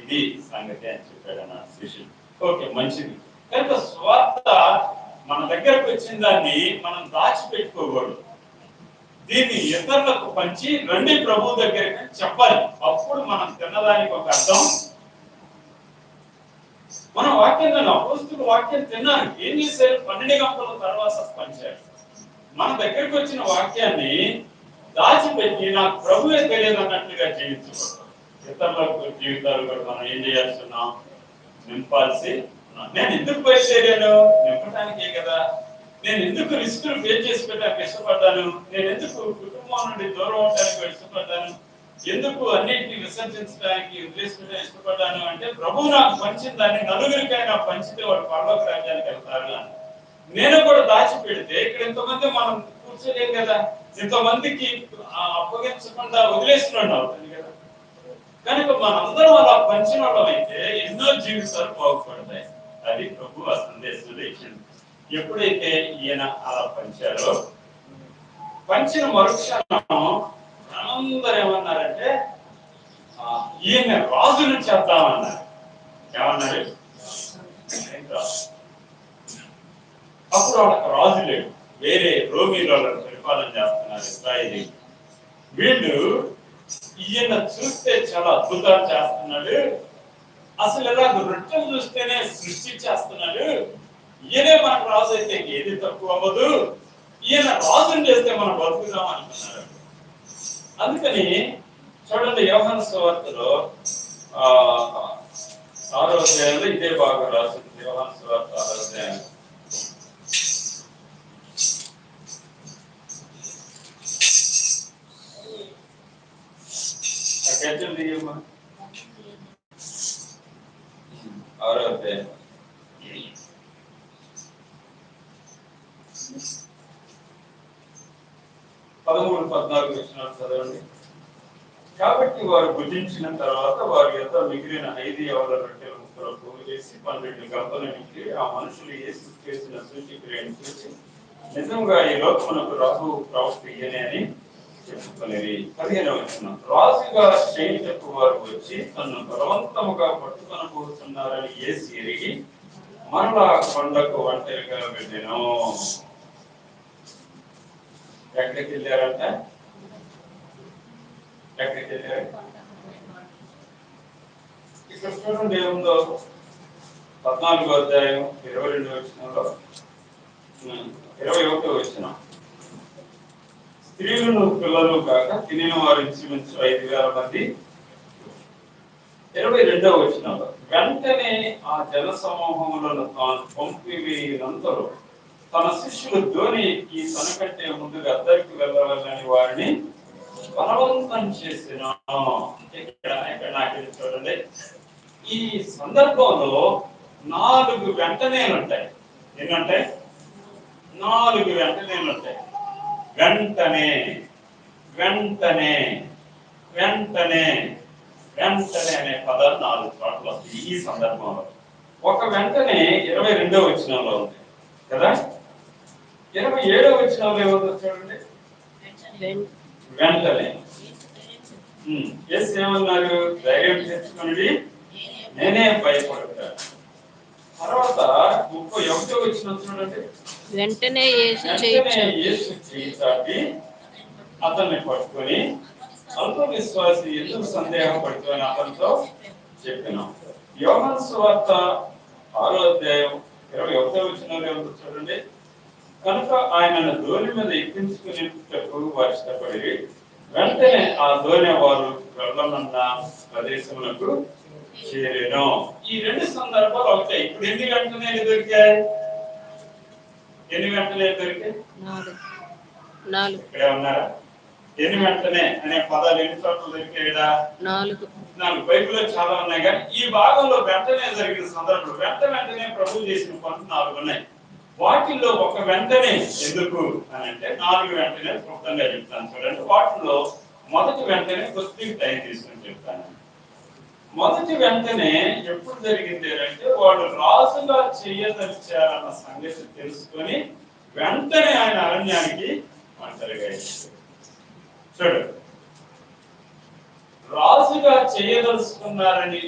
ఇది సంగతి అని చెప్పాడు నా శిష్యుడు. ఓకే, మంచిది. కనుక స్వార్థ మన దగ్గరకు వచ్చిన దాన్ని మనం దాచిపెట్టుకోకూడదు. దీన్ని ఇతరులకు పంచి రండి ప్రభు దగ్గరికి చెప్పాలి. అప్పుడు మనం తిన్నదానికి ఒక అర్థం. మన వాక్యం అపోస్తులు వాక్యం తిన్నారు. ఏం చేశారు? 12 గంటల తర్వాత పంచారు. మన దగ్గరికి వచ్చిన వాక్యాన్ని దాచిపెట్టి నాకు ప్రభువే తెలియదు అన్నట్లుగా జీవించకూడదు. ఇతరుల జీవితాలు కూడా మనం ఏం చేయాల్సి ఉన్నాం? నింపాల్సి ఉన్నాం. నేను ఎందుకు బయలుదేరాను? నింపడానికే కదా. నేను ఎందుకు రిస్కులు పే చేసి పెట్టడానికి ఇష్టపడ్డాను? నేను ఎందుకు కుటుంబం నుండి దూరం అవడానికి ఇష్టపడ్డాను? ఎందుకు అన్నింటినీ విసర్జించడానికి ఉద్దేశించడానికి ఇష్టపడ్డాను అంటే, ప్రభువు నాకు పంచిన దాన్ని నలుగురికైనా పంచితే వాడు పరలోక రాజ్యానికి వెళ్తారు అని. నేను కూడా దాచిపెడితే ఇక్కడ ఇంతమంది మనం కూర్చోలేం కదా. ఇంతమందికి అప్పగించకుండా వదిలేస్తున్నాడు అవుతుంది కదా. కనుక మనందరం అలా పంచిన వాళ్ళం అయితే ఎన్నో జీవితాలు బాగుపడతాయి. అది ప్రభు ఆ సందేశంలో ఇచ్చింది. ఎప్పుడైతే ఈయన అలా పంచారో, పంచిన మరుక్షణం అందరూ ఏమన్నారంటే, ఈయన రాజును చేద్దామన్నారు. ఏమన్నారు? అప్పుడు వాళ్ళకి రాజు లేడు, వేరే రోమిలో పరిపాలన చేస్తున్నారు ఇశ్రాయేలీ. వీళ్ళు ఈయన చూస్తే చాలా అద్భుతాలు చేస్తున్నాడు, అసలు ఎలా నృత్యం చూస్తేనే సృష్టి చేస్తున్నాడు, ఈయనే మనకు రాజు అయితే ఏది తక్కువ అవ్వదు, ఈయన రాజుని చేస్తే మనం బతుకుదాం అంటున్నారు. అందుకని చూడండి, యోహాను సువార్తలో 6వ అధ్యాయంలో ఇదే బాగా రాసింది. యోహాను సువార్త 6వ అధ్యాయం పదమూడు 14 వచనాలు చదవండి. కాబట్టి వారు భుజించిన తర్వాత వారి యొక్క మిగిలిన 5 యవల రొట్టెల ముక్కలు పోగు చేసి 12 గంపలు నింపి ఆ మనుషులు యేసు చేసిన సూచక్రియను చూసి, నిజంగా ఈ లోకమునకు రాజు ప్రవక్త ఈయనే అని చెప్పుకునేది. 15వ వచనం, రాజుగా చేయుటకు వారు వచ్చి తనను బలవంతముగా పట్టుకొనబోతున్నారని యేసు ఎరిగి మరలా కొండకు ఒంటరిగా వెళ్ళెను. ఎక్కడికి వెళ్ళారంట? ఎక్కడికి వెళ్ళారు? ఇక్కడ చూడండి ఏముందో, 14వ అధ్యాయం 22వ వచనంలో 21వ వచనం, స్త్రీలను పిల్లలు కాక తినిన వారు ఇంచుమించు 5,000 మంది. 22వ వచనంలో, వెంటనే ఆ జన సమూహములను తాను పంపివేయినంతలో తన శిష్యులు ధోని ఎక్కి తనకంటే ముందుగా అద్దరికి వెళ్ళవాలని వారిని బలవంతం చేసిన. ఇక్కడ నాకు చూడండి, ఈ సందర్భంలో 4 వెంటనేలు ఉంటాయి. ఏంటంటే 4 వెంటనేలు ఉంటాయి. వెంటనే, వెంటనే, వెంటనే, వెంటనే అనే పదాలు 4 చోట్ల వస్తాయి ఈ సందర్భంలో. ఒక వెంటనే 22వ వచనంలో ఉంది కదా. 27వ వచనంలో ఏముందో చూడండి, వెంటనే. యేసు ఏమన్నారు? ధైర్యం తెచ్చుకుని నేనే భయపడతాను. తర్వాత 31వ వచనం చూడండి, వెంటనే యేసు చేయి చాపి అతన్ని పట్టుకొని, అల్ప విశ్వాసి ఎందుకు సందేహపడుతుని అతనితో చెప్పినాం. యోహాను సువార్త 6వ అధ్యాయం 21వ వచనంలో ఏముందో చూడండి, కనుక ఆయనను ధోని మీద ఎక్కించుకునేటప్పుడు వారు ఇష్టపడి వెంటనే ఆ ధోని వారు వెళ్ళనున్న ప్రదేశములకు చేరేను. ఈ 2 సందర్భాలు అవుతాయి. ఇప్పుడు ఎన్ని వెంటనే దొరికాయి? ఎన్ని వెంటనే దొరికాయి? 4. ఇక్కడే ఉన్నారా? ఎన్ని వెంటనే అనే పదాలు ఎన్ని చోట్ల దొరికాయడా? 4. బైబిల్లో చాలా ఉన్నాయి, కానీ ఈ భాగంలో వెంటనే జరిగిన సందర్భం, వెంటనే ప్రభు చేసిన పనులు 4 ఉన్నాయి. వాటిల్లో ఒక వెంటనే ఎందుకు అని అంటే 4 వెంటనే క్లుప్తంగా చెప్తాను చూడండి. వాటిలో మొదటి వెంటనే కొద్దిగా టైం తీసుకుని చెప్తాను. మొదటి వెంటనే ఎప్పుడు జరిగింది అంటే, వాడు రాజుగా చేయదలిచారన్న సంగతి తెలుసుకొని వెంటనే ఆయన అరణ్యానికి ఒంటరిగా ఇచ్చాడు. చూడు, రాజుగా చేయదలుచుకున్నారని